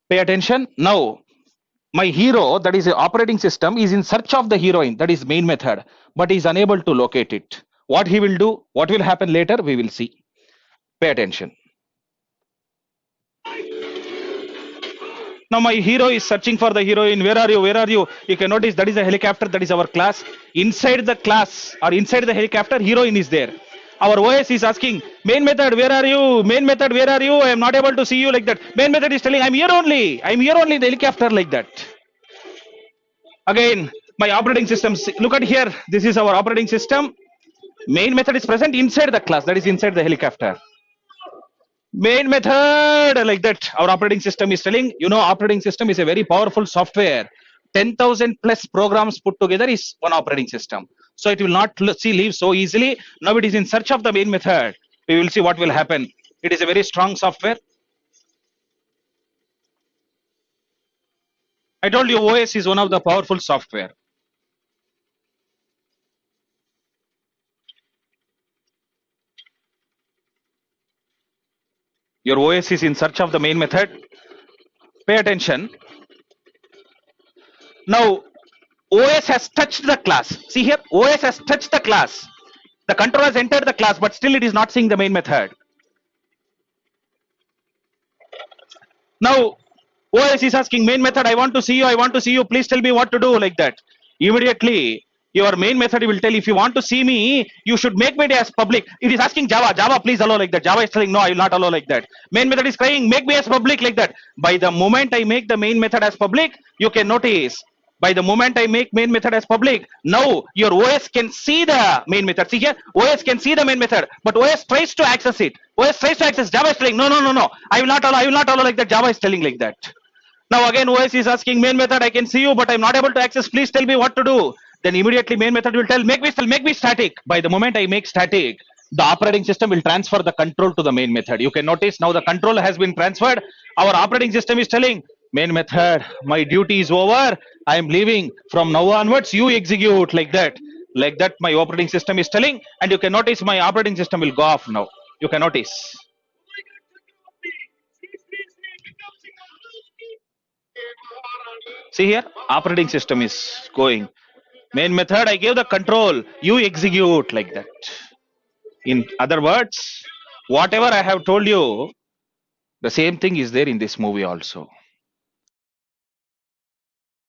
Pay attention. Now, my hero, that is the operating system, is in search of the heroine, that is main method, but is unable to locate it. What he will do, what will happen later, we will see. Pay attention. Now my hero is searching for the heroine. Where are you? Where are you? You can notice that is a helicopter. That is our class. Inside the class or inside the helicopter, heroine is there. Our OS is asking, main method, where are you? Main method, where are you? I am not able to see you like that. Main method is telling, I'm here only. I'm here only in the helicopter like that. Again, my operating system. Look at here. This is our operating system. Main method is present inside the class. That is inside the helicopter. Main method like that. Our operating system is telling, operating system is a very powerful software. 10,000 plus programs put together is one operating system. So it will not leave so easily. Now it is in search of the main method. We will see what will happen. It is a very strong software. I told you OS is one of the powerful software. Your OS is in search of the main method. Pay attention. Now OS has touched the class. See here, OS has touched the class. The controller has entered the class, but still it is not seeing the main method. Now OS is asking main method, I want to see you, I want to see you, please tell me what to do like that. Immediately your main method will tell, if you want to see me, you should make me as public. It is asking Java, please allow like that. Java is telling, no, I will not allow like that. Main method is crying, make me as public like that. By the moment I make the main method as public, you can notice, by the moment I make main method as public, now your OS can see the main method. See here, OS can see the main method, but OS tries to access it. OS tries to access. Java is telling, no, I will not allow like that. Java is telling like that. Now again OS is asking main method, I can see you, but I'm not able to access. Please tell me what to do. Then immediately main method will tell, make me static. By the moment I make static, the operating system will transfer the control to the main method. You can notice now the control has been transferred. Our operating system is telling, main method, my duty is over. I am leaving. From now onwards, you execute like that. Like that, my operating system is telling, and you can notice my operating system will go off now. You can notice. See here, operating system is going. Main method, I gave the control, you execute like that. In other words, whatever I have told you, the same thing is there in this movie also.